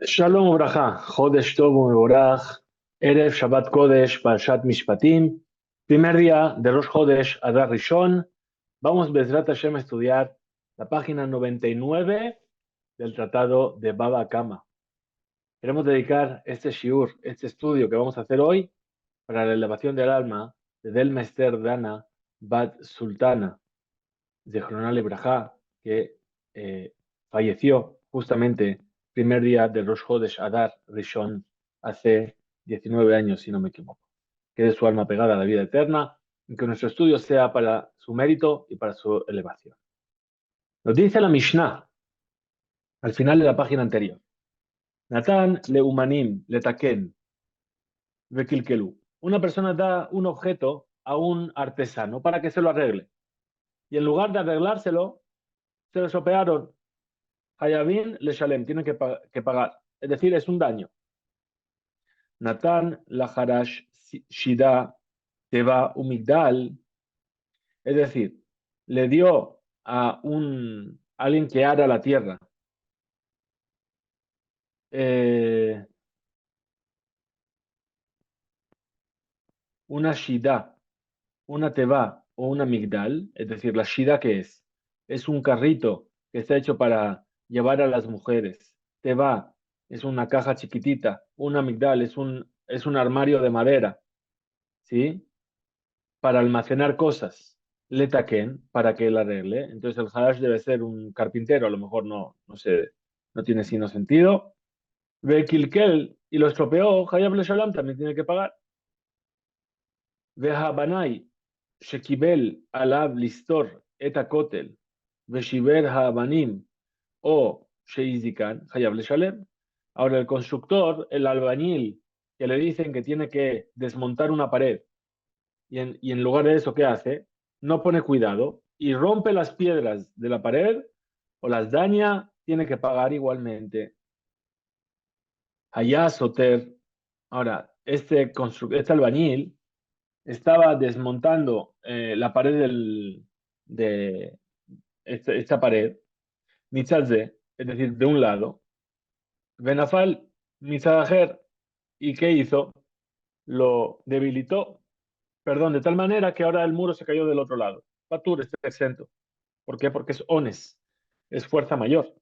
Shalom Ubraja, Jodesh Tov Umeboraj, Erev Shabbat Kodesh, Parshat Mishpatim, primer día de Rosh Chodesh Adar Rishon. Vamos, Bezrat Hashem, a estudiar la página 99 del Tratado de Baba Kama. Queremos dedicar este shiur, este estudio que vamos a hacer hoy, para la elevación del alma de Del Mester Dana Bat Sultana, de Zechronah Lebraja, que falleció justamente primer día del Rosh Chodesh Adar Rishon hace 19 años, si no me equivoco. Quede su alma pegada a la vida eterna y que nuestro estudio sea para su mérito y para su elevación. Nos dice la Mishnah al final de la página anterior. Natan leumanim letaken vekilkelu. Una persona da un objeto a un artesano para que se lo arregle. Y en lugar de arreglárselo, se lo estropearon. Hayabin le shalem, tienen que pagar. Es decir, es un daño. Natan la harash shida teva umigdal. Es decir, le dio a alguien que ara la tierra eh, una shida, una teva o una migdal. Es decir, la shida, ¿qué es? Es un carrito que está hecho para llevar a las mujeres. Teva es una caja chiquitita. Una migdal es un armario de madera, ¿sí? Para almacenar cosas. Le taquen para que él arregle. Entonces el harash debe ser un carpintero, a lo mejor no sé, no tiene sino sentido. Ve Kilkel y lo estropeó, Hayab le Shalom también tiene que pagar. Ve Habanai, Shekibel Alab Listor Eta Kotel, Ve Shiver Habanim o Sheizikan, Hayab le Shalem. Ahora el constructor, el albañil, que le dicen que tiene que desmontar una pared y en lugar de eso, ¿qué hace? No pone cuidado y rompe las piedras de la pared o las daña, tiene que pagar igualmente. Allá Soter, ahora, este albañil estaba desmontando la pared de esta pared, Mitzadze, es decir, de un lado, Benafal, Mitzadajer, ¿y qué hizo? Lo debilitó, perdón, de tal manera que ahora el muro se cayó del otro lado. Patur está exento. ¿Por qué? Porque es ones, es fuerza mayor.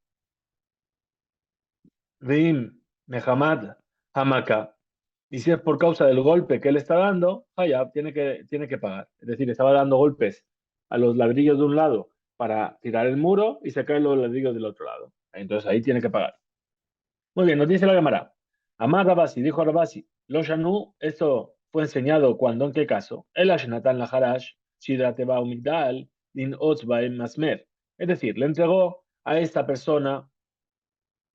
Rim, Mehamad, Hamaka. Y si es por causa del golpe que él está dando, Hayab tiene que pagar. Es decir, estaba dando golpes a los ladrillos de un lado para tirar el muro y se caen los ladrillos del otro lado. Entonces ahí tiene que pagar. Muy bien, nos dice la Gemara. Amar Rabasi, dijo Rabasi, lo Shanu, esto fue enseñado cuando, ¿en qué caso? El Ashnatan la Harash, Shidra Teba Umigdal, Din Otzba en Masmer. Es decir, le entregó a esta persona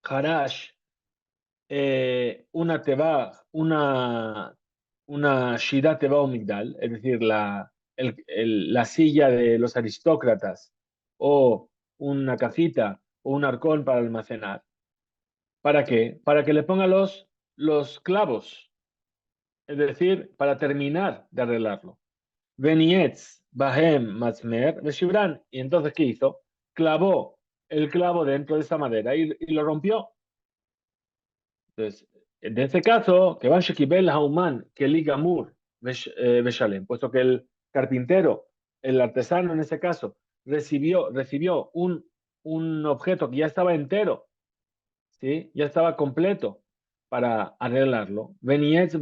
Harash, una teba, una Shida Teba Umigdal, es decir, la silla de los aristócratas, o una cajita, o un arcón para almacenar. ¿Para qué? Para que le ponga los clavos, es decir, para terminar de arreglarlo. Venietz, Bahem, Matzmer, Beshibran. Y entonces, ¿qué hizo? Clavó el clavo dentro de esa madera y lo rompió. Entonces, en este caso, que van Shekibel Hauman, que Ligamur, Beshalem, puesto que el carpintero, el artesano en este caso, recibió un objeto que ya estaba entero, ¿sí? Ya estaba completo para arreglarlo. Venietz,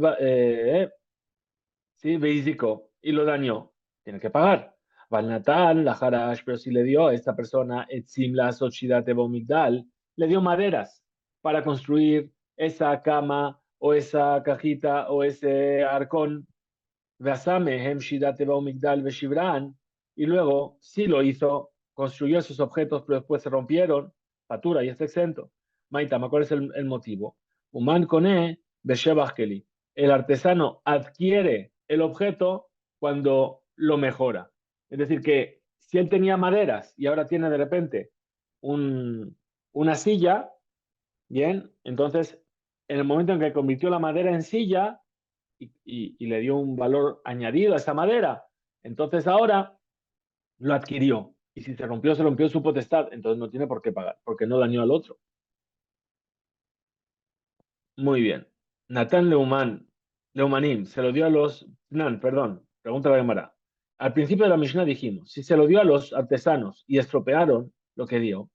¿sí? Beiziko, y lo dañó. Tiene que pagar. Valnatan, la Harash, pero si le dio a esta persona, Etzim, la Xochidate Bomigdal, le dio maderas para construir esa cama o esa cajita o ese arcón. Vasame, Hem Shidate Bomigdal, Beshibran, y luego sí lo hizo, construyó esos objetos, pero después se rompieron. Fatura y está exento. Maitama, ¿cuál es el motivo? Uman Kone, Beshebachkeli. El artesano adquiere el objeto cuando lo mejora. Es decir, que si él tenía maderas y ahora tiene de repente un, una silla, bien, entonces en el momento en que convirtió la madera en silla y le dio un valor añadido a esa madera, entonces ahora lo adquirió. Y si se rompió su potestad, entonces no tiene por qué pagar, porque no dañó al otro. Muy bien. Natán Leumanim, se lo dio a los... Nan, perdón, pregunta la Gemara. Al principio de la Mishnah dijimos, si se lo dio a los artesanos y estropearon lo que dio,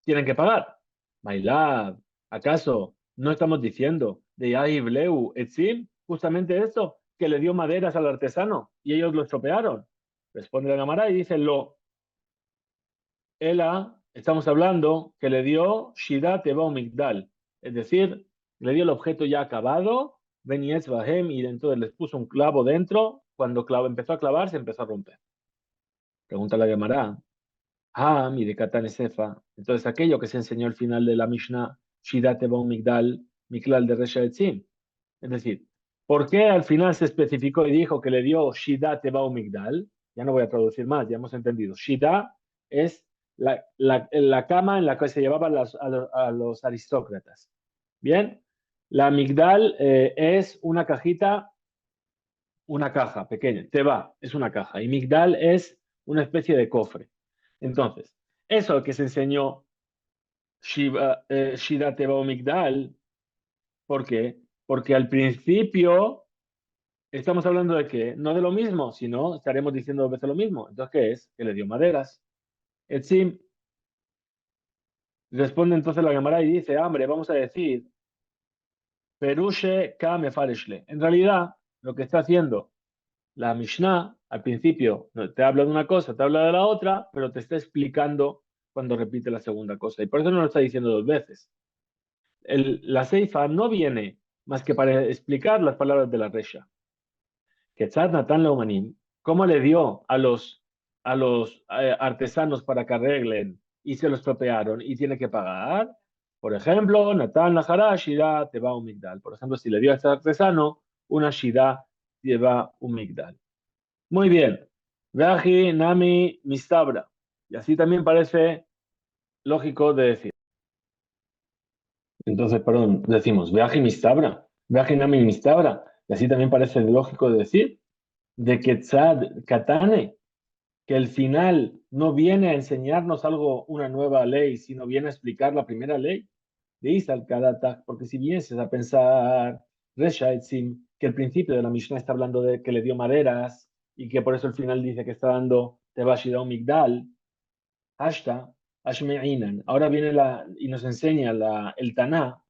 tienen que pagar. Bailad, ¿acaso no estamos diciendo de Yahibleu Etzim? Justamente eso, que le dio maderas al artesano y ellos lo estropearon. Responde la Gemara y dice, estamos hablando que le dio Shida Teba Migdal, es decir, le dio el objeto ya acabado, Benietz Bahem, y entonces les puso un clavo dentro. Cuando empezó a clavar, se empezó a romper. Pregunta la Gemara. Ah, mire, Katan Sefa. Entonces, aquello que se enseñó al final de la Mishnah, Shida Teba Migdal, Miklal de Resha Etzim. Es decir, ¿por qué al final se especificó y dijo que le dio Shida Teba Migdal? Ya no voy a traducir más, ya hemos entendido. Shida es la cama en la que se llevaban a los aristócratas. Bien, la Migdal es una cajita, una caja pequeña. Teba es una caja y Migdal es una especie de cofre. Entonces, eso que se enseñó Shida Teba Migdal, ¿por qué? Porque al principio estamos hablando de que no de lo mismo, sino estaremos diciendo dos veces lo mismo. Entonces, ¿qué es? Que le dio maderas. Etzim responde entonces la Gemara y dice, hombre, vamos a decir, Perushe Kame Fareshle. En realidad, lo que está haciendo la Mishnah, al principio, no, te habla de una cosa, te habla de la otra, pero te está explicando cuando repite la segunda cosa. Y por eso no lo está diciendo dos veces. La Seifa no viene más que para explicar las palabras de la Resha. Quetzat Natan Leumanim, ¿cómo le dio a los artesanos para que arreglen y se lo estropearon y tiene que pagar? Por ejemplo, Natan Lahara Shida te va un migdal. Por ejemplo, si le dio a este artesano una Shida lleva un migdal. Muy bien. Veaji Nami Mistabra. Y así también parece lógico de decir. Entonces, perdón, decimos Veaji Mistabra. Veaji Nami Mistabra. Y así también parece lógico de decir de Quetzad Katane, que el final no viene a enseñarnos algo, una nueva ley, sino viene a explicar la primera ley de Isal Kadatak, porque si vienes a pensar, Resha Etzim, que el principio de la Mishnah está hablando de que le dio maderas y que por eso el final dice que está dando Tebashida Migdal, Hashta, Ashme'inan. Ahora viene y nos enseña el Taná,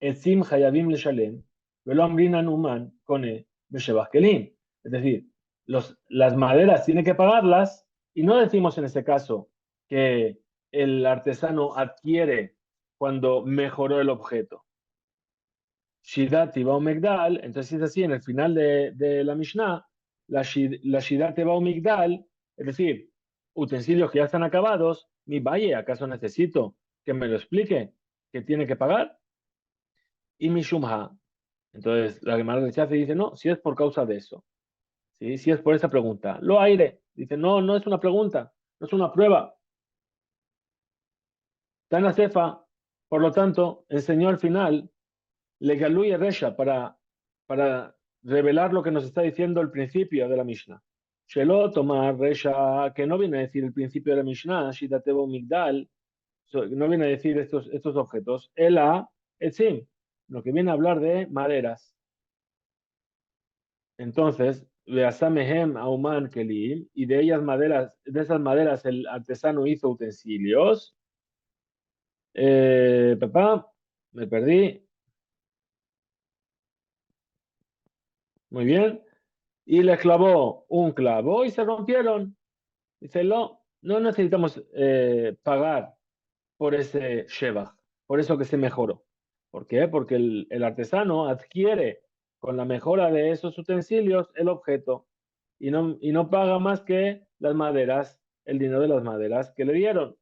Etzim Hayabim Leshalem, Velo Amrinan Uman, Kone, Beshebach Kelim. Es decir, las maderas tiene que pagarlas y no decimos en ese caso que el artesano adquiere cuando mejoró el objeto. Shidat Tibau Migdal, entonces es así, en el final de la Mishnah, la Shidat Tibau Migdal, es decir, utensilios que ya están acabados, mi valle, ¿acaso necesito que me lo explique? ¿Que tiene que pagar? Y mi Shumha. Entonces la Gemara rechaza y dice, no, si es por causa de eso. ¿Sí? Si es por esa pregunta. Lo aire. Dice, no, no es una pregunta, no es una prueba. Tana Cefa, por lo tanto, enseñó al final, le galuye Resha para revelar lo que nos está diciendo el principio de la Mishnah. Shelo tomar Resha, que no viene a decir el principio de la Mishnah, Shidatebo Migdal, no viene a decir estos objetos. Ela, Etzim, lo que viene a hablar de maderas. Entonces, Veasamehem Auman Kelim, y de esas maderas el artesano hizo utensilios. Papá, me perdí. Muy bien. Y le clavó un clavo y se rompieron. Dice, no, no necesitamos pagar por ese Shebach, por eso que se mejoró. ¿Por qué? Porque el artesano adquiere con la mejora de esos utensilios el objeto y no paga más que las maderas, el dinero de las maderas que le dieron.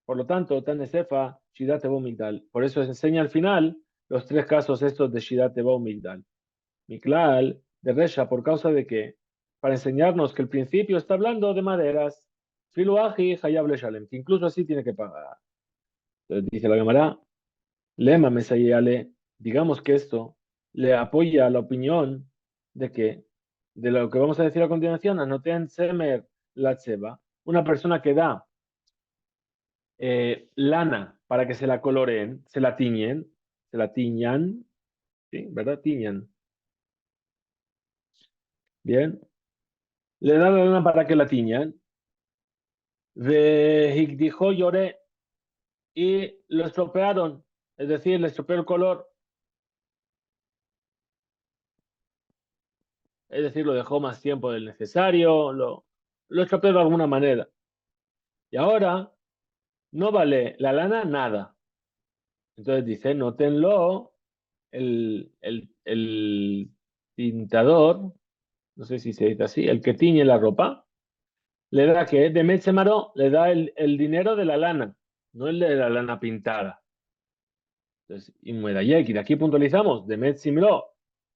Por lo tanto, Tanesefa, Shidat Migdal. Por eso se enseña al final los tres casos estos de Shidat Migdal. Miklal, de Resha, por causa de que, para enseñarnos que el principio está hablando de maderas, Filuaji, Hayab Le Shalem, que incluso así tiene que pagar. Entonces dice la Gemara, Lema Mesayale, digamos que esto le apoya la opinión de que, de lo que vamos a decir a continuación, Anoten Semer la Tseba, una persona que da lana para que se la coloreen, se la tiñen, se la tiñan, ¿sí? ¿Verdad? Tiñan. Bien. Le da la lana para que la tiñan. Dijo lloré y lo estropearon. Es decir, le estropeó el color. Es decir, lo dejó más tiempo del necesario. Lo estropeó de alguna manera. Y ahora no vale la lana nada. Entonces dice, nótenlo, el tintador, no sé si se dice así, el que tiñe la ropa, le da que de Metzemaro le da el dinero de la lana, no el de la lana pintada. Entonces, y de aquí puntualizamos, de Metzimro,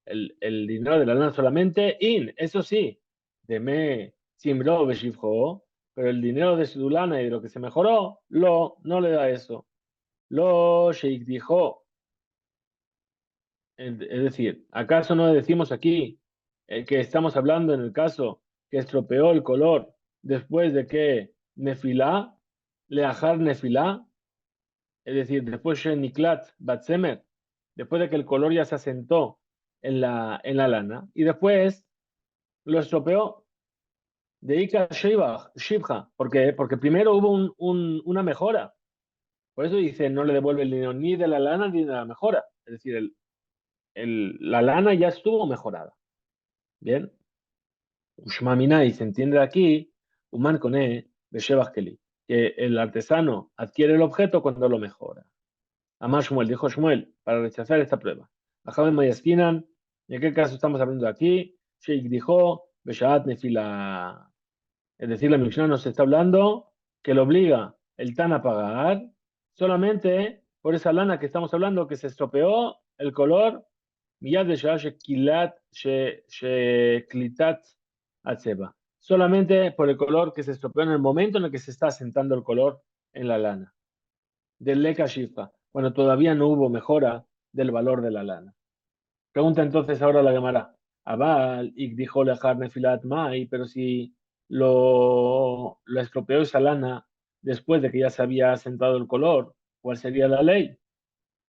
el dinero de la lana solamente, eso sí, de Metzimro Beshivjo, pero el dinero de su lana y de lo que se mejoró, no le da eso. Lo Sheikh dijo, es decir, ¿acaso no decimos aquí que estamos hablando en el caso que estropeó el color después de que Nefilá, Leajar Nefilá, es decir, después de Niklat Batsemer, después de que el color ya se asentó en la lana, y después lo estropeó de Ika Shibha? ¿Por qué? Porque primero hubo una mejora. Por eso dice, no le devuelve el dinero ni de la lana ni de la mejora. Es decir, la lana ya estuvo mejorada. Bien. Ushmamina, y se entiende de aquí, Uman Kone, Beshebach Keli, que el artesano adquiere el objeto cuando lo mejora. Amar Shmuel, dijo Shmuel, para rechazar esta prueba. Ajaben Mayaskinan, ¿en qué caso estamos hablando aquí? Sheikh dijo, Beshaat Nefila. Es decir, la Mishnah nos está hablando que le obliga el Tan a pagar solamente por esa lana que estamos hablando que se estropeó el color Miyad de Sheklitat Atzeba. Solamente por el color que se estropeó en el momento en el que se está asentando el color en la lana. Del Leka Shifa, cuando todavía no hubo mejora del valor de la lana. Pregunta entonces ahora la Gemara. Abal, y dijo lejar nefilat mai, pero si lo estropeó esa lana después de que ya se había asentado el color, ¿cuál sería la ley?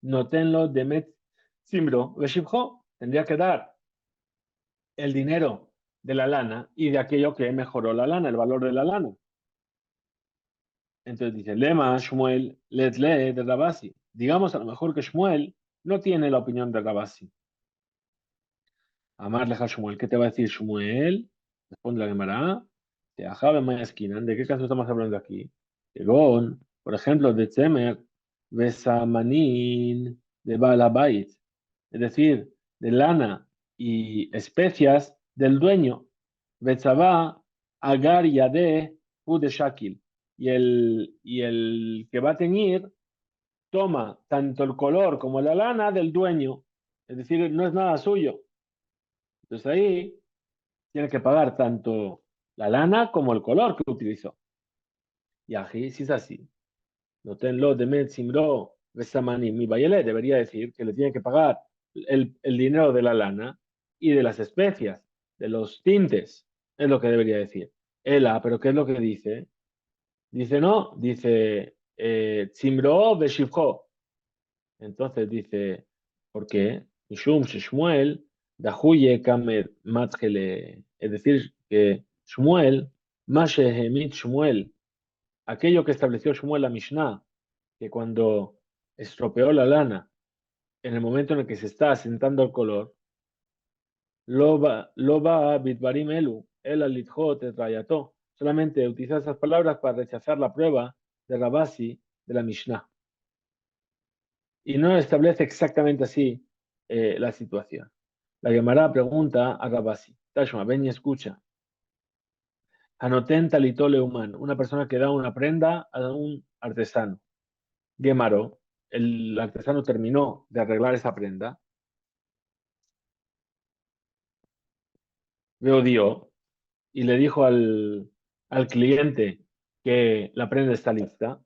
Notenlo demet simbro veshibjo. Tendría que dar el dinero de la lana y de aquello que mejoró la lana, el valor de la lana. Entonces dice, Lema, Shmuel, letle de Rabasi. Digamos a lo mejor que Shmuel no tiene la opinión de Rabasi. Amar leja Shmuel, ¿qué te va a decir Shmuel? Responde la Gemara. Te ajabe maya esquina. ¿De qué caso estamos hablando aquí? Egon, por ejemplo, de Tzemer, Besamanin, de Balabait. Es decir, de lana y especias del dueño. Betzabá, Agar Yade, Ude Shakil. Y el que va a teñir toma tanto el color como la lana del dueño. Es decir, no es nada suyo. Entonces ahí tiene que pagar tanto la lana como el color que utilizó. Y aquí, si es así, no tenlo de Metsimro, Besamani, mi Bayele, debería decir que le tiene que pagar el dinero de la lana y de las especias, de los tintes, es lo que debería decir. Ela, pero ¿qué es lo que dice? Dice no, dice Tzimro Beshivcho. Entonces dice, ¿por qué? Mishum Shmuel, Dahuye Kamer Matkele. Es decir, que Shmuel, Mashehemit Shmuel, aquello que estableció Shmuel la Mishnah, que cuando estropeó la lana, en el momento en el que se está asentando el color, Loba Bitbarim Elu, El Alitjot Etrayató. Solamente utiliza esas palabras para rechazar la prueba de Rabasi de la Mishnah. Y no establece exactamente así la situación. La Gemara pregunta a Rabasi, Tashma, ven y escucha. Anoten talitole humano, una persona que da una prenda a un artesano. Gemaro, el artesano terminó de arreglar esa prenda, le dio y le dijo al cliente que la prenda está lista.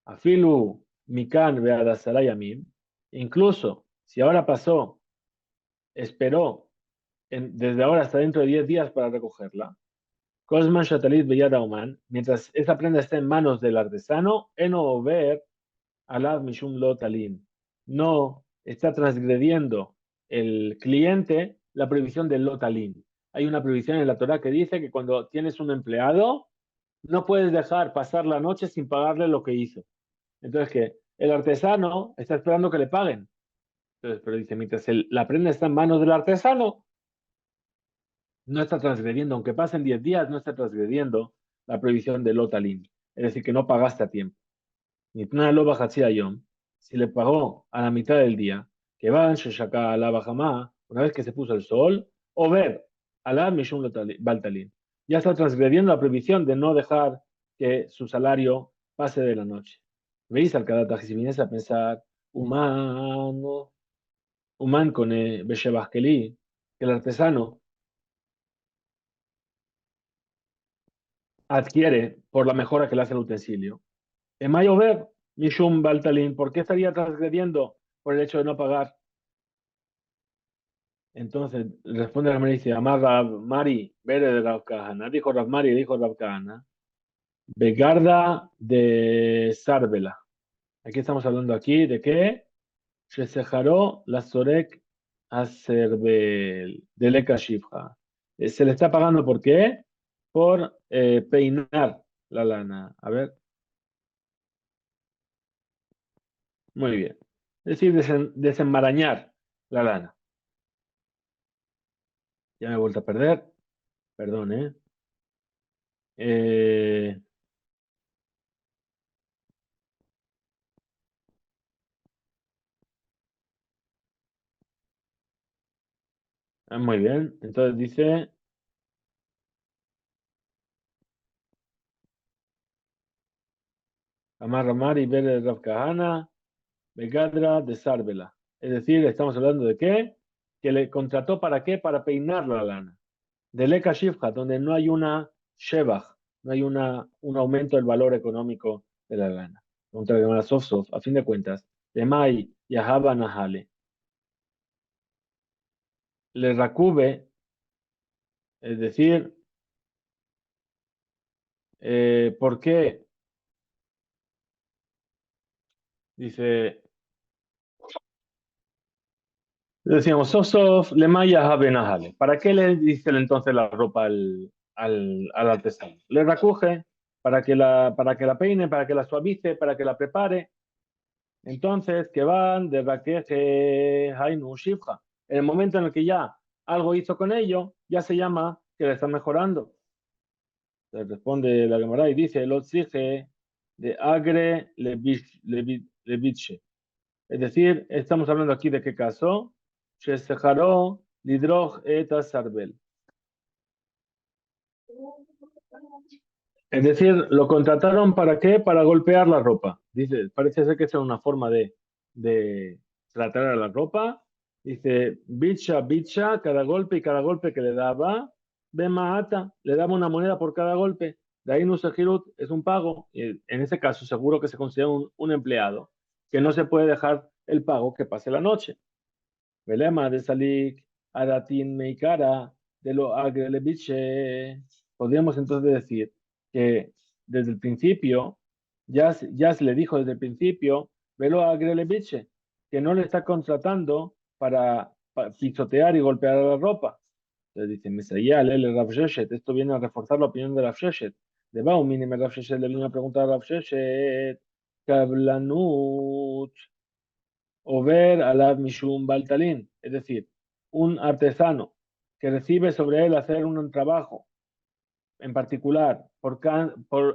Afilu mikan veadasalayamim, incluso si ahora pasó, esperó desde ahora hasta dentro de 10 días para recogerla. Cosman Shatalit Beyada Oman, mientras esa prenda está en manos del artesano, Eno Over Alav Mishum Lo Talim. no está transgrediendo el cliente la prohibición del lotalín. Hay una prohibición en la Torá que dice que cuando tienes un empleado, no puedes dejar pasar la noche sin pagarle lo que hizo. Entonces, que el artesano está esperando que le paguen. Entonces, pero dice, mientras la prenda está en manos del artesano, no está transgrediendo, aunque pasen 10 días, no está transgrediendo la prohibición del lotalín. Es decir, que no pagaste a tiempo. Nitna lo Hachia Yom, si le pagó a la mitad del día, que van Sheshaka a la Bajamá, una vez que se puso el sol, o ver a la Mishum Baltalin. Ya está transgrediendo la prohibición de no dejar que su salario pase de la noche. ¿Veis al Kadata? Si vienes a pensar, humano, humano con Beshebachkeli, que el artesano adquiere por la mejora que le hace el utensilio. En mayo ver, Mishum Baltalin, ¿por qué estaría transgrediendo por el hecho de no pagar? Entonces responde la Mari, dice, Amar Rab Mari, Bere de Rab Kahana, dijo Rab Mari, dijo Rab Kahana, Begarda de Sarbela. Aquí estamos hablando aquí de que Shesejaró la Sorek Aserbel de Leka Shifra. Se le está pagando ¿por qué? Por peinar la lana. A ver, muy bien. Es decir, desenmarañar la lana. Ya me he vuelto a perder. Perdón, ¿eh? Eh, muy bien. Entonces dice, Amar Ramar y Bere Rav Kahana, Begadra de Sarbela. Es decir, estamos hablando de qué? Que le contrató para qué? Para peinar la lana. De Leka Shifra, donde no hay una Shebach, no hay un aumento del valor económico de la lana. Contra la Sof Sof, a fin de cuentas, de Mai y Ahaba Nahale. Le Rakube, es decir, ¿por qué? Dice, decíamos, Sof, le maya Benahale. ¿Para qué le dice entonces la ropa al artesano? Le recoge para que la peine, para que la suavice, para que la prepare. Entonces, que van de Rakeje Hainu Shifra. En el momento en el que ya algo hizo con ello, ya se llama que le está mejorando. Le responde la Gemara y dice, lo exige de Agre Leviche. Es decir, estamos hablando aquí de qué caso. Shesejaró Lidroj et Sarbel. Es decir, lo contrataron para qué? Para golpear la ropa. Dice, parece ser que esa es una forma de tratar a la ropa. Dice, bicha, bicha, cada golpe y cada golpe que le daba, Bemaata, le daba una moneda por cada golpe. De ahí no es un pago. Y en ese caso, seguro que se considera un empleado, que no se puede dejar el pago que pase la noche. Belema de Salik, Aratin Meikara, de lo Agreleviche. Podríamos entonces decir que desde el principio, ya se le dijo desde el principio, Velo Agreleviche, que no le está contratando para pisotear y golpear a la ropa. Entonces dice, Mesayal, el Rav Sheshet, esto viene a reforzar la opinión de Rav Sheshet. De Baumini, Rav Sheshet le vino a preguntar a Rav Sheshet, Kablanut o ver alab mishum baltalin, es decir, un artesano que recibe sobre él hacer un trabajo en particular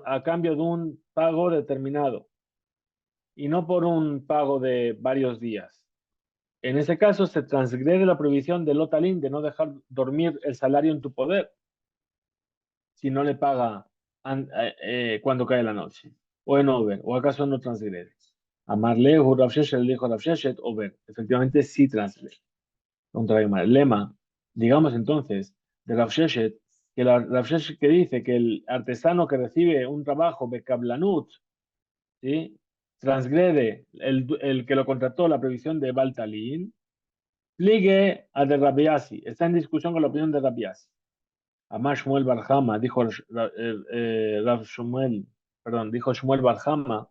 a cambio de un pago determinado y no por un pago de varios días. En ese caso se transgrede la prohibición del lotalín de no dejar dormir el salario en tu poder si no le paga cuando cae la noche, o en over, o acaso no transgrede. Amarle, Rav Sheshet, le dijo Rav Sheshet, over, efectivamente sí transgrede. Contra el lema, digamos entonces, de Rav Sheshet, que Rav Sheshet que dice que el artesano que recibe un trabajo Bekablanut, ¿sí? Transgrede el que lo contrató la previsión de Baltalin, ligue a de Rabiasi, está en discusión con la opinión de Rabiasi. Amar Shmuel Barjama, dijo Rav Shmuel, perdón, dijo Shmuel Barjama,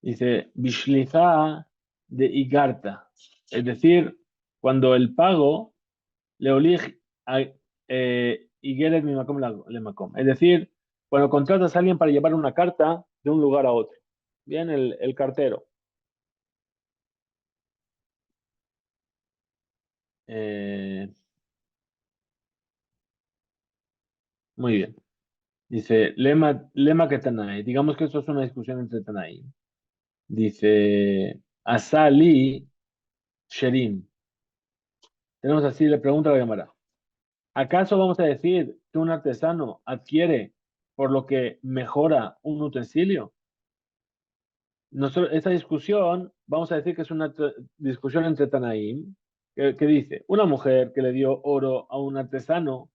dice, Bishlicha de Igarta. Es decir, cuando el pago le olige a Igeret mi Makom le Makom. Es decir, cuando contratas a alguien para llevar una carta de un lugar a otro. Bien, el cartero. Eh, muy bien. Dice, lema que Tanaí. Digamos que esto es una discusión entre Tanaí. Dice, Asali Sherim. Tenemos así, le pregunta a la Gemara. ¿Acaso vamos a decir que un artesano adquiere por lo que mejora un utensilio? Esta discusión, vamos a decir que es una discusión entre Tanaim, que dice, una mujer que le dio oro a un artesano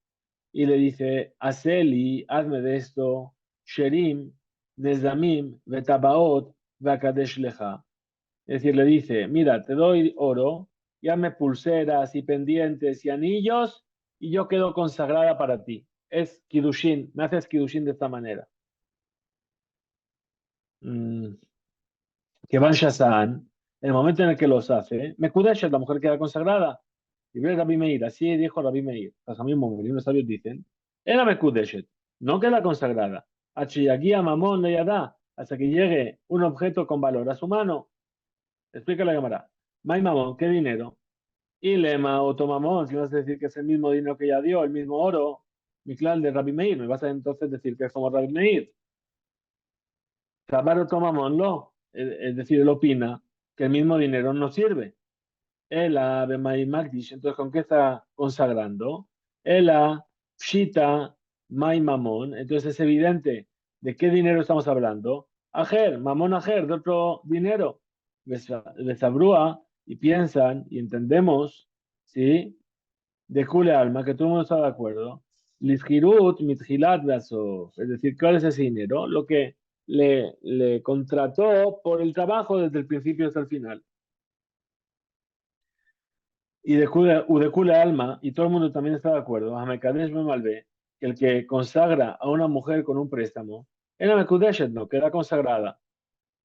y le dice, Aseli, hazme de esto, Sherim, Nezamim, Betabaot, Vakadesh Leja. Es decir, le dice, mira, te doy oro, y hazme pulseras y pendientes y anillos, y yo quedo consagrada para ti. Es Kidushin, me haces Kidushin de esta manera. Mm, que Van Shazan, en el momento en el que los hace, Mekudeshet, la mujer queda consagrada. Y ve Rabbi Meir, así dijo Rabbi Meir. Los sabios dicen, era Mekudeshet, no queda consagrada. Achiyagía Mamón le da, hasta que llegue un objeto con valor a su mano. Explica la cámara. May Mamón, ¿qué dinero? Y Lema o Tomamón, si vas a decir que es el mismo dinero que ella dio, el mismo oro, mi clan de Rabbi Meir, me vas a entonces decir que es como Rabbi Meir. Sabar o Tomamón, lo, es decir, él opina que el mismo dinero no sirve. Ela Bemai Magdish, entonces ¿con qué está consagrando? Ela Pshita Mai Mamón, entonces es evidente de qué dinero estamos hablando. Ajer, Mamón Ajer, de otro dinero. Besabrúa, y piensan y entendemos, ¿sí? De Kule Alma, que todo el mundo está de acuerdo. Lizgirut mitgilat beasof, es decir, ¿cuál es ese dinero? Lo que le contrató por el trabajo desde el principio hasta el final. Y de Kule Alma, y todo el mundo también está de acuerdo, a Mekadesh Malvé, que el que consagra a una mujer con un préstamo, era Mekudeshet, no, queda consagrada.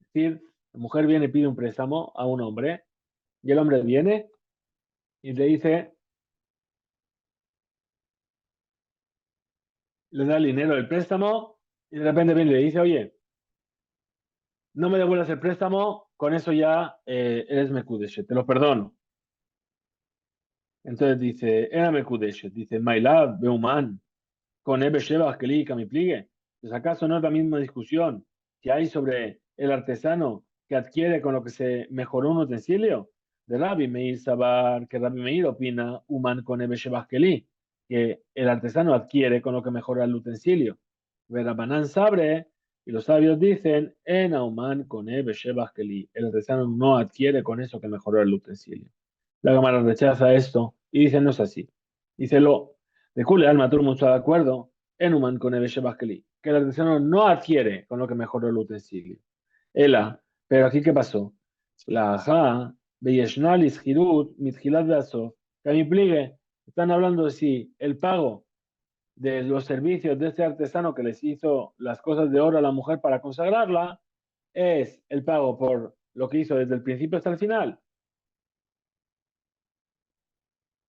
Es decir, la mujer viene y pide un préstamo a un hombre, y el hombre viene y le dice, le da el dinero del préstamo, y de repente viene y le dice, oye, no me devuelvas el préstamo, con eso ya eres Mekudeshet, te lo perdono. Entonces dice, era Mekudeshet, dice, My love, Beuman, con Ebe Sheba, que mi pligue. Pues acaso no es la misma discusión que hay sobre el artesano que adquiere con lo que se mejoró un utensilio? De Rabbi Meir Sabar, que Rabbi Meir opina, Uman con Ebe Sheba, que el artesano adquiere con lo que mejora el utensilio. Verabanán Sabre, y los sabios dicen, en Auman con Ebe Sheba, el artesano no adquiere con eso que mejoró el utensilio. La Cámara rechaza esto y dice, no es así. Dice, de Kule Alma, todo el mundo está de acuerdo, en Human con Ebeshe Baskeli, que el artesano no adquiere con lo que mejoró el utensilio. Ela, pero aquí ¿qué pasó? La Aja, Beyeshnalis, Hirut, Mithilat Beasof, que a mi pligue, están hablando de si el pago de los servicios de este artesano que les hizo las cosas de oro a la mujer para consagrarla, es el pago por lo que hizo desde el principio hasta el final.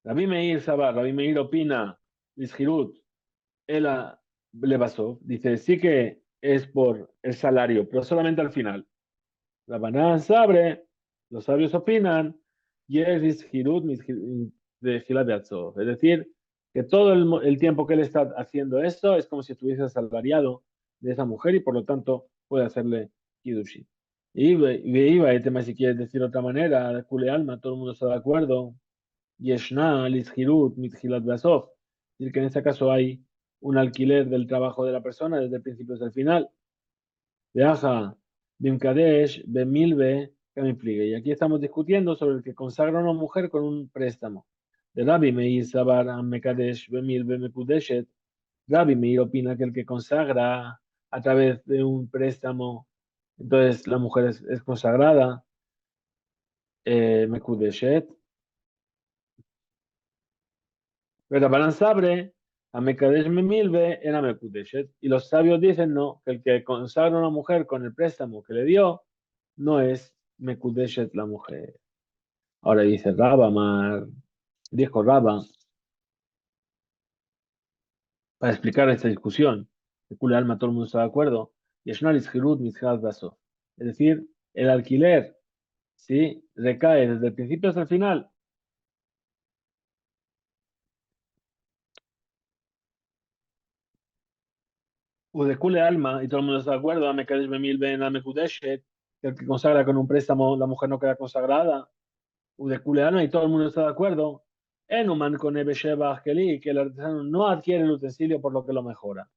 Rabbi Meir Sabar, Rabbi Meir opina, Lishirut, Ela le pasó, dice, sí que es por el salario, pero solamente al final. La banana sabre, los sabios opinan, y es Lishirut de Gilad de Atzov. Es decir, que todo el tiempo que él está haciendo esto es como si estuviese asalariado de esa mujer y por lo tanto puede hacerle Kiddushi. Y iba el tema, si quieres decir de otra manera, Kule Alma, todo el mundo está de acuerdo, Yeshna, Lishirut, Mithilat Basov. Es decir, que en este caso hay un alquiler del trabajo de la persona desde el principio hasta el final. Viaja, Bimkadesh, Bemilbe, que me implique. Y aquí estamos discutiendo sobre el que consagra a una mujer con un préstamo. De Rabbi Meir Sabar, Mekadesh, Bemilbe, Mekudeshet. Rabbi Meir opina que el que consagra a través de un préstamo, entonces la mujer es consagrada, Mekudeshet. Rabbanan Sabre, a Mekadesh Memilbe, era Mekudeshet. Y los sabios dicen no, que el que consagra a una mujer con el préstamo que le dio, no es Mekudeshet la mujer. Ahora dice Raba, dijo Raba, para explicar esta discusión. De Kule Alma todo el mundo está de acuerdo. Yeshna Lizhirut Mitzvah Basof. Es decir, el alquiler, ¿sí? Recae desde el principio hasta el final. Udekule alma, y todo el mundo está de acuerdo, a Mekadesh Bemil Ben Amekudeshet, que el que consagra con un préstamo, la mujer no queda consagrada. Udekule alma, y todo el mundo está de acuerdo. Enuman con Ebesheba Angeli, que el artesano no adquiere el utensilio por lo que lo mejora.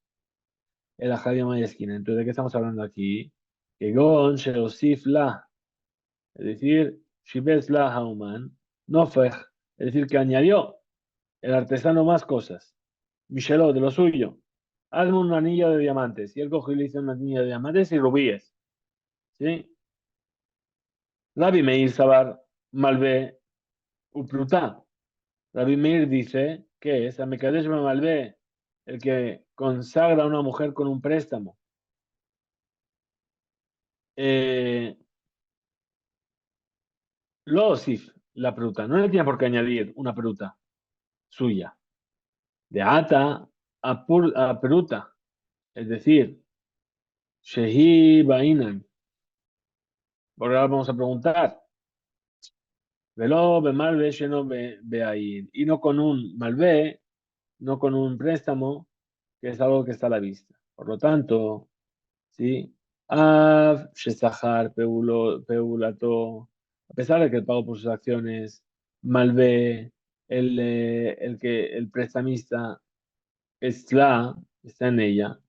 El Ajadia Mayesquina. Entonces, ¿de qué estamos hablando aquí? Que Gon, Sheosif La, es decir, Shibes La Hauman, Nofech, es decir, que añadió el artesano más cosas. Michelot, de lo suyo. Hazme un anillo de diamantes. Y él cogió y le hizo un anillo de diamantes y rubíes. ¿Sí? Rabbi Meir Sabar Malvé Uprutá. Rabbi Meir dice que es Amekadesh Malvé, el que consagra a una mujer con un préstamo. Eh, lo osif, la pruta. No le tiene por qué añadir una pruta suya. De ata a pruta. Es decir, Shehi Bainan. Porque ahora vamos a preguntar. Velo malve lleno ahí. Y no con un malvé, no con un préstamo, que es algo que está a la vista. Por lo tanto, ¿sí? Av, Shesahar, Peulato, a pesar de que el pago por sus acciones, malvé, el prestamista está en ella,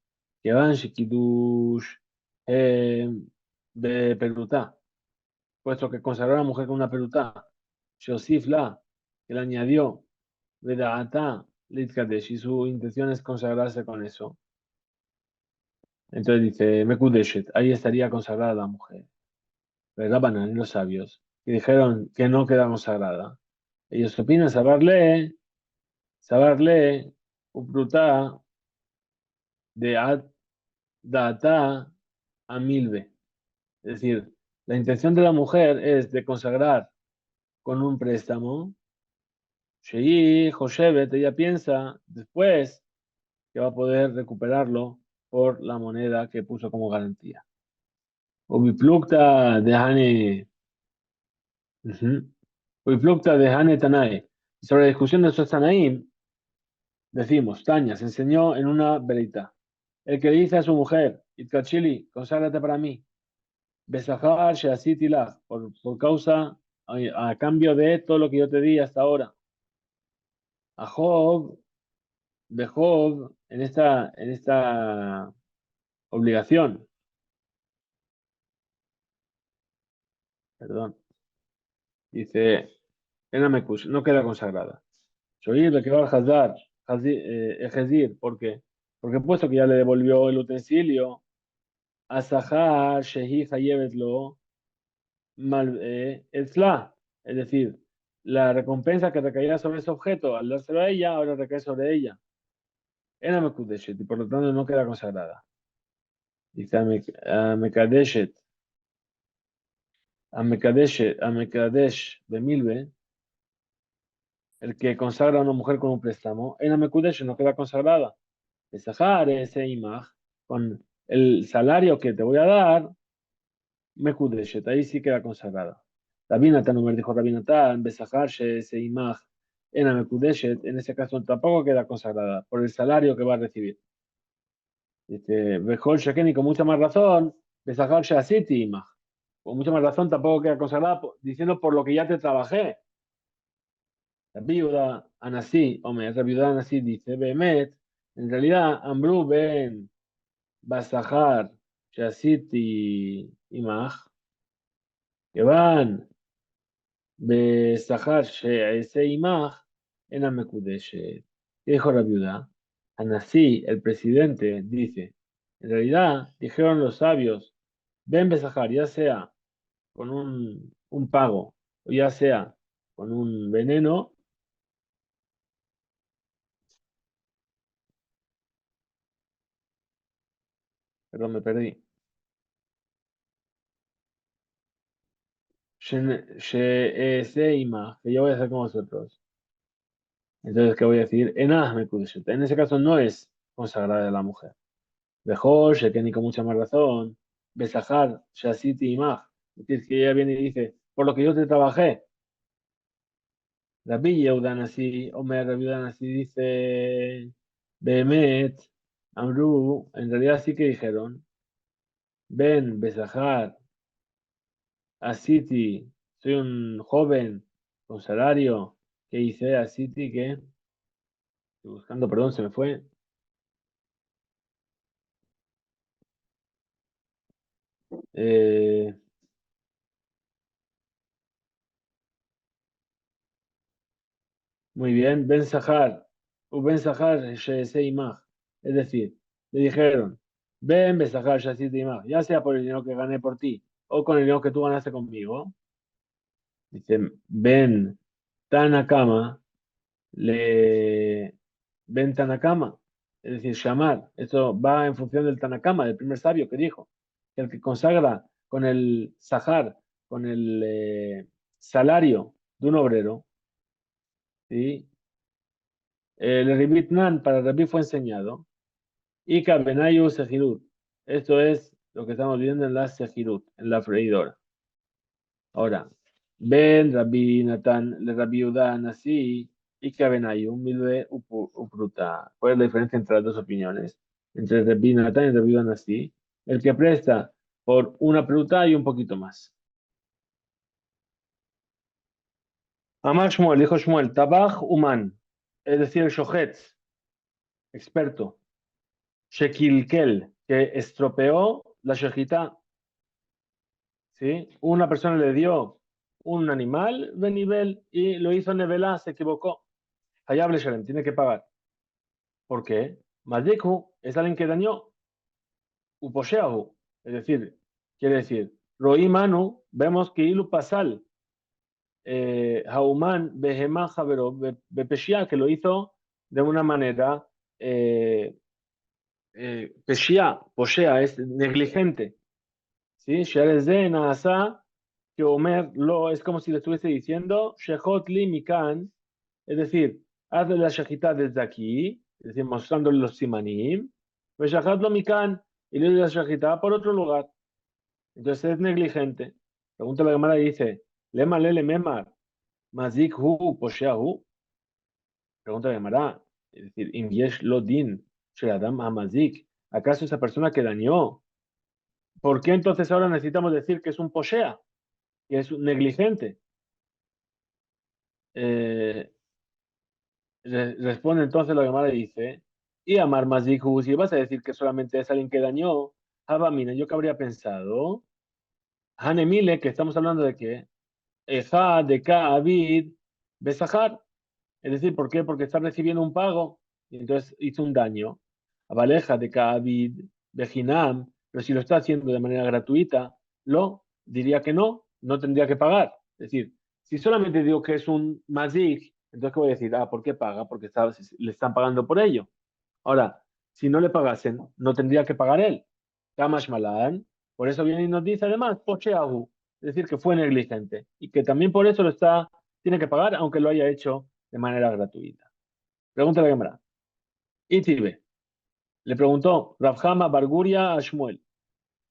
que van Shikidush, de pelutá, puesto que consagró a la mujer con una pelutá, Shosif la, que le añadió, Veda'ata, Litkadesh, y su intención es consagrarse con eso. Entonces dice, Mekudeshet, ahí estaría consagrada la mujer. Pero Rabbanan, los sabios, que dijeron que no queda consagrada. Ellos opinan saberle, Uprutá, de Data a Milve. Es decir, la intención de la mujer es de consagrar con un préstamo. Shei, Joshevet, ella piensa después que va a poder recuperarlo por la moneda que puso como garantía. Ubiplukta de Hane. Ujú. Ubiplukta de Hane Tanae. Sobre la discusión de estos Tanaim, decimos, Taña se enseñó en una velita. El que le dice a su mujer, Itkachili, conságrate para mí. Besahar Sheasiti Lach, por causa, a cambio de todo lo que yo te di hasta ahora. A Job, de Job, en esta obligación, perdón, dice, Enamekus, no queda consagrada. Soy el que va al Hazar, Ejezir, ¿por qué? Porque puesto que ya le devolvió el utensilio, a Sahar Shehi Hayevetlo, mal, Etzla, es decir, la recompensa que recaía sobre ese objeto al dárselo a ella, ahora recae sobre ella. Era Mekudeshet y por lo tanto no queda consagrada. Dice Mekadeshet, Mekadesh de Milbe, el que consagra a una mujer con un préstamo, en Mekudeshet no queda consagrada. Pesahar ese imaj, con el salario que te voy a dar, Mekudeshet, ahí sí queda consagrada. Rabinatan, Omer dijo Rabinatan, Besahar ese imaj, en Mekudeshet, en ese caso tampoco queda consagrada por el salario que va a recibir. Dice, Bejol Sheken, y con mucha más razón, Besahar Shasiti imaj. Con mucha más razón tampoco queda consagrada diciendo por lo que ya te trabajé. La viuda Anasí, hombre, la viuda Anasí dice, Behemet, en realidad, Amru ben Basahar, Shasiti Imach, que van Besahar ese Imach, en Amekudeshe. ¿Qué dijo la viuda? Anasí, el presidente, dice, en realidad, dijeron los sabios, ven Besahar, ya sea con un pago, o ya sea con un veneno, perdón, me perdí. Sheeseima, que yo voy a hacer con vosotros. Entonces, ¿qué voy a decir? Enah me kudeshet. En ese caso no es consagrada a la mujer. Mejor, Shekeni con mucha más razón. Besahar, Shasiti Imach. Es decir, que ella viene y dice, por lo que yo te trabajé. Rabbi Yehudan así, Omer Rabbi Yehudan así dice, Behemet, Amru, en realidad sí que dijeron, Ben, Besahar, Asiti, soy un joven con salario, que hice Asiti, que, estoy buscando, perdón, se me fue. Eh, Muy bien, Ben Sahar, o Ben Sahar, Imach. Es decir, le dijeron, Ben Besahar, Imach, ya sea por el dinero que gané por ti o con el dinero que tú ganaste conmigo. Dice, Ben Tanakama, le Ben Tanakama, es decir, Shamar. Esto va en función del Tanakama, del primer sabio que dijo, que el que consagra con el Sahar, con el salario de un obrero, ¿sí? El Ribit Nan para Rabbi fue enseñado. Y Kabenayu Sejirut. Esto es lo que estamos viendo en la Sejirut, en la freidora. Ahora, Ben Rabbi Natán, le Rabbi Udan, así, y Kabenayu, Milve Upruta. ¿Cuál es la diferencia entre las dos opiniones? Entre Rabbi Natán y Rabbi Udan, así. El que presta por una pruta y un poquito más. Amar Shmuel, dijo Shmuel, Tabaj Uman, es decir, Shohetz, experto. Shekilkel, que estropeó la shejita, ¿sí? Una persona le dio un animal de nivel y lo hizo nevelá, se equivocó. Hayab le shalem, tiene que pagar. ¿Por qué? Madikhu es alguien que dañó, uposheahu, es decir, quiere decir, roí manu, vemos que ilu pasal, hauman behemá javero, bepeshia, que lo hizo de una manera, peshia, poshea, es negligente. ¿Sí? Sherezé Naasa, que Omer lo es como si le estuviese diciendo, Shechot li mikan, es decir, hazle la shejita desde aquí, es decir, mostrándole los simanim, lo mikan, y le doy la shejita por otro lugar. Entonces es negligente. Pregunta la Gemara y dice, Lema lele memar, mazik hu posheahu. Pregunta la Gemara, es decir, im yesh lo din, sheladam amazik. ¿Acaso esa persona que dañó? ¿Por qué entonces ahora necesitamos decir que es un poshea? Que es un negligente. Eh, Responde entonces la Gemara y dice, y Amar Maziku, si vas a decir que solamente es alguien que dañó, Habamina, yo que habría pensado, Hanemile, que estamos hablando de que Eja de Ka'abid Besahar, es decir, ¿por qué? Porque está recibiendo un pago y entonces hizo un daño. Abaleja de Ka'abid Bejinam, pero si lo está haciendo de manera gratuita, lo diría que no, no tendría que pagar. Es decir, si solamente digo que es un mazik, entonces ¿qué voy a decir? Ah, ¿por qué paga? Porque le están pagando por ello. Ahora, si no le pagasen, no tendría que pagar él. Kamash Malan, por eso viene y nos dice además, Pocheahu, es decir, que fue negligente y que también por eso tiene que pagar, aunque lo haya hecho de manera gratuita. Pregunta la Gemara. Itibe, le preguntó Rabhama Barguria a Shmuel,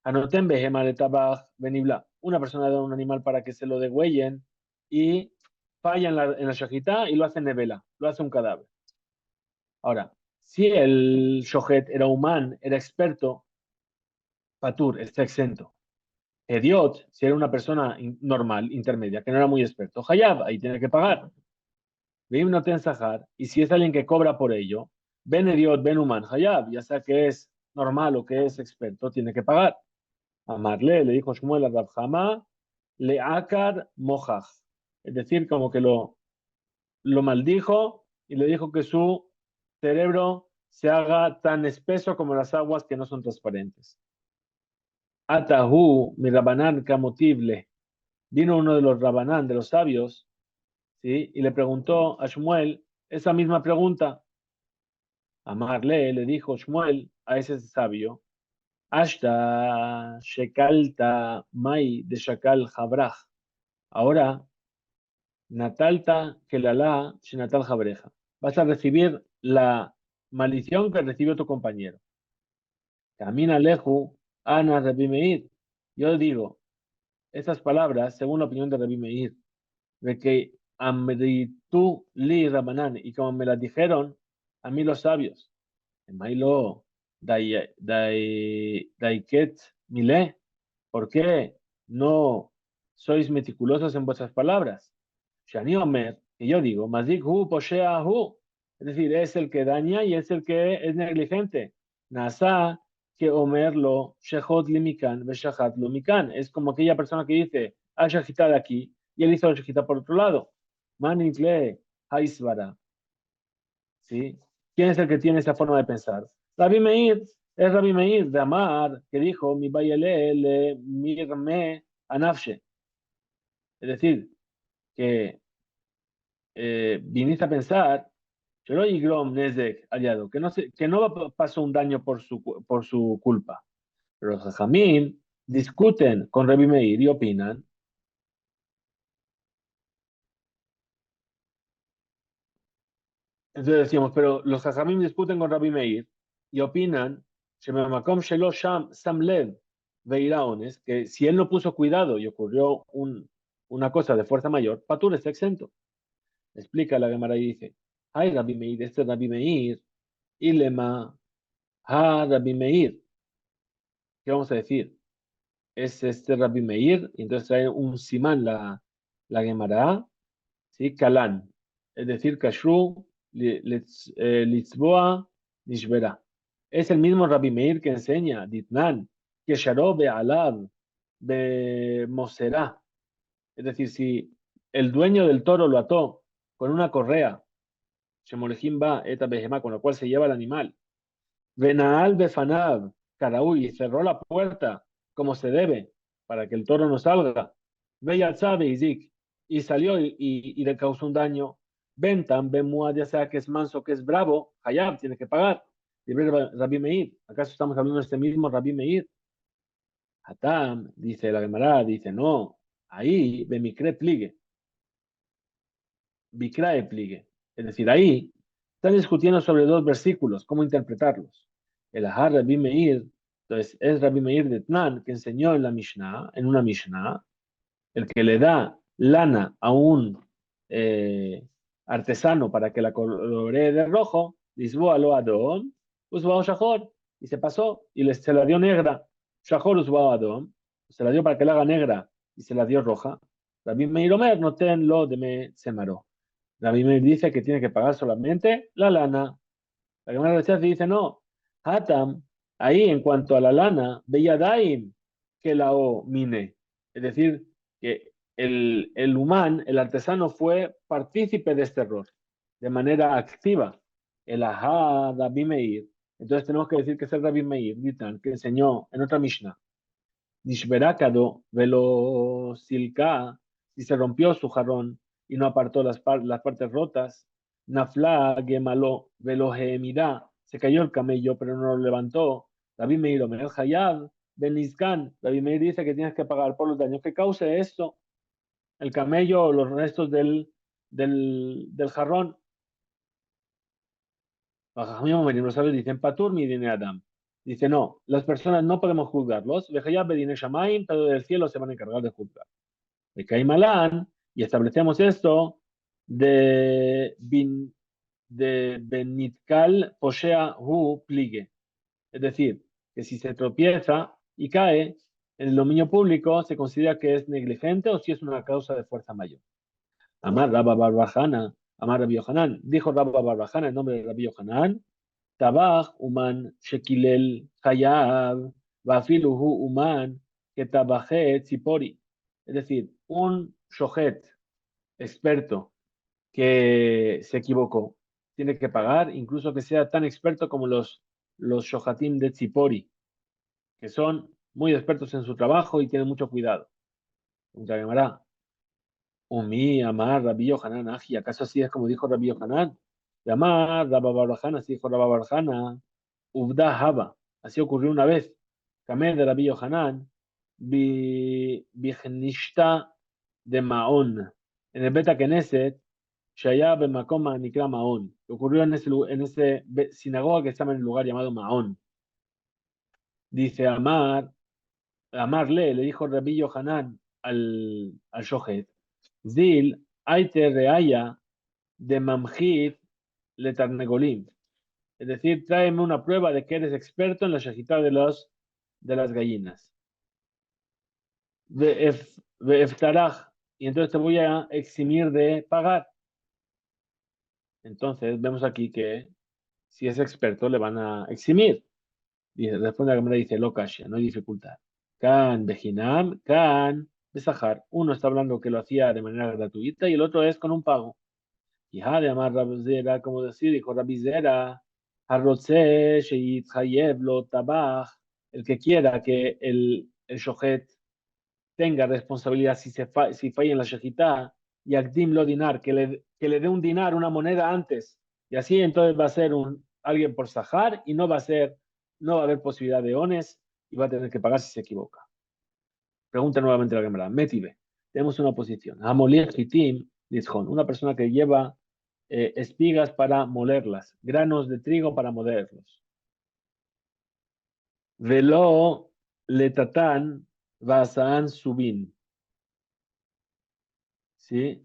Anoten behema de tabaj benibla. Una persona da un animal para que se lo degüellen y falla en la shajitá y lo hace nevela, lo hace un cadáver. Ahora, si el shohet era humano, era experto, patur, está exento. Ediot, si era una persona normal, intermedia, que no era muy experto, hayab, ahí tiene que pagar. Veim no ten sahar, y si es alguien que cobra por ello, ben Ediot, ben human, hayab, ya sea que es normal o que es experto, tiene que pagar. Amarle, le dijo Shmuel a Rabjama, le akar mojaj. Es decir, como que lo maldijo y le dijo que su cerebro se haga tan espeso como las aguas que no son transparentes. Atahu, mi rabanán camotible. Vino uno de los rabanán, de los sabios, ¿sí? Y le preguntó a Shmuel esa misma pregunta. Amarle, le dijo Shmuel a ese sabio, Ashta shekalta mai de shakal jabraj. Ahora, Natalta Kelala Shenatal Jabreja. Vas a recibir la maldición que recibió tu compañero. Camina leju, Ana Rabbi Meir. Yo digo estas palabras según la opinión de Rabbi Meir, de que Amritu li Rabanan, y como me las dijeron a mí los sabios. Mailo Daiket Mile, ¿por qué no sois meticulosos en vuestras palabras? Shani Omer, que yo digo, Mazik hu poshea hu, es decir, es el que daña y es el que es negligente. Nasa que Omer lo shechot limikan veshahat lo mikan. Es como aquella persona que dice, haz shejitá de aquí, y él hizo la shejitá por otro lado. Manitle haisvara. ¿Sí? ¿Quién es el que tiene esa forma de pensar? Rabbi Meir, es Rabbi Meir de Amar, que dijo, mi bayele le mirme anafshe. Es decir, que viniste a pensar, Shelo yigrom nezek aliado, que no pasó un daño por su culpa. Pero los Jajamín discuten con Rabbi Meir y opinan. Entonces decíamos, pero los Jajamim discuten con Rabbi Meir y opinan Shemamakom Shelo Sam Lev Veiraones, que si él no puso cuidado y ocurrió una cosa de fuerza mayor, Patur está exento. Explica la Gemara y dice, ay Rabbi Meir, este Rabbi Meir, Ilema, ha Rabbi Meir, ¿qué vamos a decir? Es este Rabbi Meir, y entonces trae un simán la Gemara, ¿sí? Kalán, es decir, Kashru, Litzboa, Nishbera. Es el mismo Rabbi Meir que enseña, Ditnan, que Sharo Be'alav, Moserá. Es decir, si el dueño del toro lo ató con una correa, Shemolejim ba, eta behemá, con la cual se lleva el animal, Benaal Befanav, Karaúy, y cerró la puerta como se debe, para que el toro no salga. Ve sabe Izik, y salió y le causó un daño. Bentam, Bemuad, ya sea que es manso, que es bravo, Hayab, tiene que pagar. Libre Rabbi Meir. ¿Acaso estamos hablando de este mismo Rabbi Meir? Hatam, dice la Gemara, dice no. Ahí, Bemikre pligue, Bikrae pligue. Es decir, ahí están discutiendo sobre dos versículos, cómo interpretarlos. El Ahar Rabbi Meir, entonces es Rabbi Meir de Tnan, que enseñó en la Mishnah, en una Mishnah, el que le da lana a un artesano para que la coloree de rojo, Lisboa lo adom, usbao shahor, y se pasó, se la dio negra, shahor usbao adom, se la dio para que la haga negra, y se la dio roja. Rabbi Meir Omer, no ten lo de me semaró. Rabbi Meir dice que tiene que pagar solamente la lana. La Gemara rechaza y dice no. Hatam, ahí en cuanto a la lana, veía Daim que la o mine. Es decir, que el humano, el artesano, fue partícipe de este error de manera activa. El ajá Rabbi Meir. Entonces tenemos que decir que es el Rabbi Meir, que enseñó en otra Mishnah. Nishberakado, velo silka, si se rompió su jarrón y no apartó las partes rotas. Nafla, gemalo, velo gemida, se cayó el camello pero no lo levantó. Rabbi Meir, Omer Hayab, Ben Nizkan, Rabbi Meir dice que tienes que pagar por los daños que cause esto, el camello o los restos del jarrón. Los sabios dicen, Patur mi dine Adam. Dice, no, las personas no podemos juzgarlos. Vejayab bedine Shamaim, pero del cielo se van a encargar de juzgar. De Caimalán, y establecemos esto de Benitkal Poshea Hu Pligue. Es decir, que si se tropieza y cae en el dominio público, se considera que es negligente o si es una causa de fuerza mayor. Amar Rabba Barbajana, Amar Rabbi Yohanan. Dijo Rabba Barbajana en nombre de Rabbi Yohanan, Tabaj Uman Shekilel Hayab, Vafiluhu Uman Ketabaje Tzipori. Es decir, un shohet experto que se equivocó tiene que pagar, incluso que sea tan experto como los shohatim de Tzipori, que son muy expertos en su trabajo y tienen mucho cuidado. Pregunta Gemara, Umi, Amar, Rabbi Yohanan, Aji, ¿acaso así es como dijo Rabbi Yohanan? Amar, Rabba Barajana, así dijo Rabba Barajana, Ubda Haba, así ocurrió una vez. Kamed de Rabbi Yohanan, Bijnishta de Maón, en el Beta Knesset, Shaya Bemakoma Nikra Maón, que ocurrió en ese sinagoga que estaba en el lugar llamado Maón. Dice Amarle, le dijo Rabbi Yohanan al Shohet, Zil, Aite Reaya de Mamjid le Tarnegolim. Es decir, tráeme una prueba de que eres experto en la shejitá de las gallinas. Eftaraj, y entonces te voy a eximir de pagar. Entonces vemos aquí que si es experto le van a eximir. Dice, responde a la cámara, dice, lo kasha, no hay dificultad. Kan, Bejinam, Kan, Besahar. Uno está hablando que lo hacía de manera gratuita y el otro es con un pago. Y de Amar Rabzera, como decir, dijo Rabizera, Harrotze, Sheit Hayev, lo Tabaj, el que quiera que el shohet tenga responsabilidad si falla en la shejitá, y Akdim lo dinar, que le dé un dinar, una moneda antes, y así entonces va a ser alguien por Sahar y no va a haber posibilidad de ones y va a tener que pagar si se equivoca. Pregunta nuevamente la cámara. Metive, tenemos una posición. Amolir Hitim, Lizjon, una persona que lleva espigas para molerlas, granos de trigo para molerlos. Velo letatán vasaan subin. ¿Sí?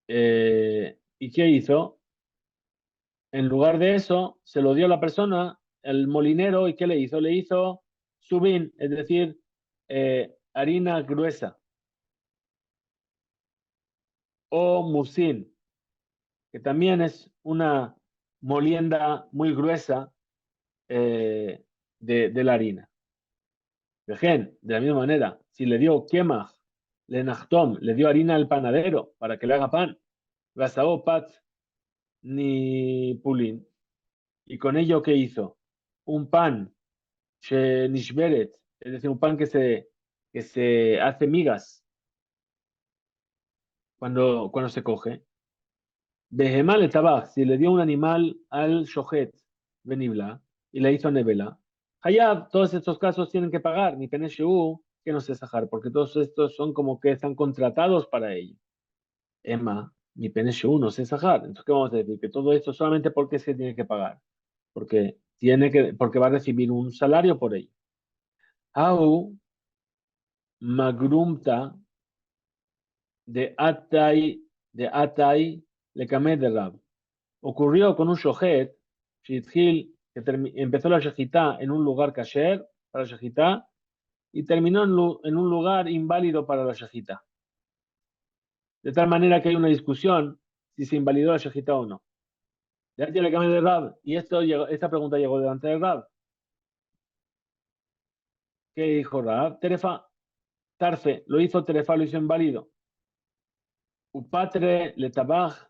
¿Y qué hizo? En lugar de eso, se lo dio a la persona, el molinero, ¿y qué le hizo? Le hizo subin, es decir, harina gruesa, o musin, que también es una molienda muy gruesa de la harina. De la misma manera, si le dio kemach, le nachtom, le dio harina al panadero para que le haga pan, gasao pat ni pulín, y con ello, ¿qué hizo? Un pan, nishberet, es decir, un pan que se hace migas cuando se coge. Behemal etabach, si le dio un animal al shohet benibla y le hizo nevela, Hayab, todos estos casos tienen que pagar, ni peneshu, que no se sajar, porque todos estos son como que están contratados para ello. Emma, ni peneshu, no se sajar. Entonces, ¿qué vamos a decir? Que todo esto solamente porque se tiene que pagar, porque va a recibir un salario por ello. Au magrumta de Atai le camé de Rab. Ocurrió con un shohet, Shitjil, que empezó la shejitá en un lugar kasher para la shejitá y terminó en un lugar inválido para la shejitá. De tal manera que hay una discusión si se invalidó la shejitá o no. Delante le camé de Rab, y esta pregunta llegó delante de Rab. ¿Qué dijo Rab? Terefa, Tarfe, lo hizo Terefa, lo hizo inválido. Upatre le tabaj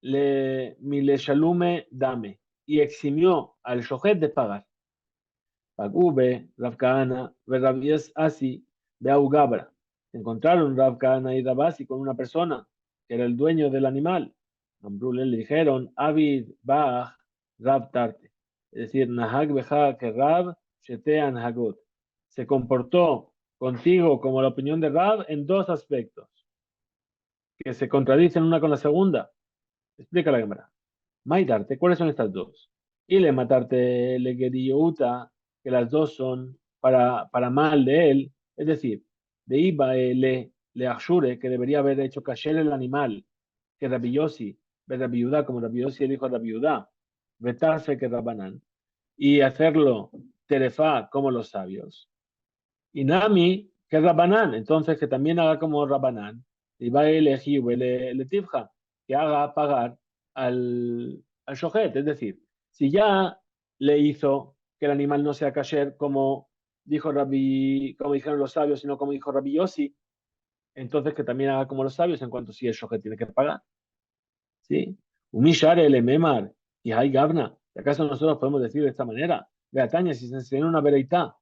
mi le shalume dame, y eximió al shohet de pagar. Pagube, Rav Kahana, Rav Asi, Beau Gabra. Encontraron Rav Kahana y Rav Asi con una persona que era el dueño del animal. Ambrule le dijeron, Avid Bach Rav Tarte. Es decir, Nahag Beja que Rav Shetean Hagot. Se comportó contigo como la opinión de Rav en dos aspectos, que se contradicen una con la segunda. Explica la cámara. Maitarte, ¿cuáles son estas dos? Y le matarte le Geriouta, que las dos son para mal de él, es decir, de Iba le Ashure, que debería haber hecho kasher el animal, que Rabbi Yossi, Rabbi Yudá, como Rabbi Yossi dijo a Rabbi Yudá, vetarse que Rabanán, y hacerlo terefá como los sabios. Y Nami, que Rabanán, entonces que también haga como Rabanán, y va a elegir le tifja, que haga pagar al shohet, es decir, si ya le hizo que el animal no sea kasher como como dijeron los sabios, sino como dijo Rabbi Yossi, entonces que también haga como los sabios en cuanto si el shohet tiene que pagar. ¿Sí? Umishare el memar y hay gabna. ¿Acaso nosotros podemos decir de esta manera? Beataña, si se enseña una vereitá,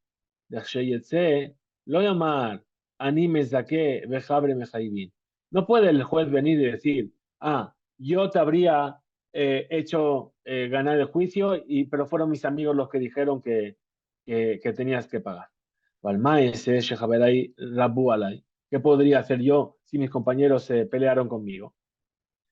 de lo llamar anime zaque vejabre mejaibin. No puede el juez venir y decir, yo te habría hecho ganar el juicio, pero fueron mis amigos los que dijeron que tenías que pagar. Valmaese, shejaberai, rabu alay. ¿Qué podría hacer yo si mis compañeros se pelearon conmigo.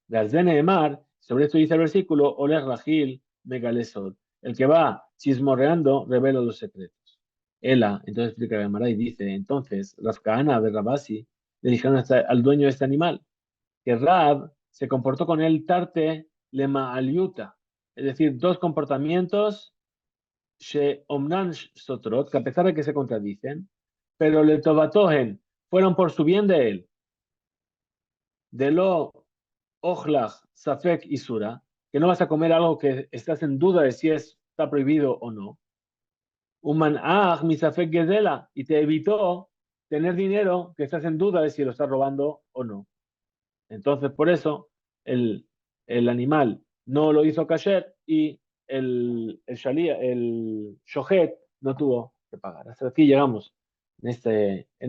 de Mar, sobre esto dice el versículo, Oleg Rajil Megalesod. El que va chismorreando revela los secretos. Ela, entonces explica Gamara y dice, entonces, Rav Kahana de Rabasi le dijeron al dueño de este animal, que Rab se comportó con él tarte lema aliuta, es decir, dos comportamientos she omnan sotrot, que a pesar de que se contradicen, pero le tobatohen, fueron por su bien de él, de lo ojlach, safek y sura, que no vas a comer algo que estás en duda de si está prohibido o no. Un man'ach mi safek gedela, y te evitó tener dinero que estás en duda de si lo estás robando o no. Entonces, por eso, el animal no lo hizo kasher y el shohet no tuvo que pagar. Hasta aquí llegamos en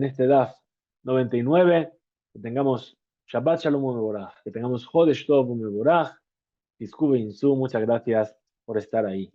este DAF 99. Que tengamos Shabbat Shalom Umeborach, que tengamos Jodesh Tov Umeborach, Tizku Insu, muchas gracias por estar ahí.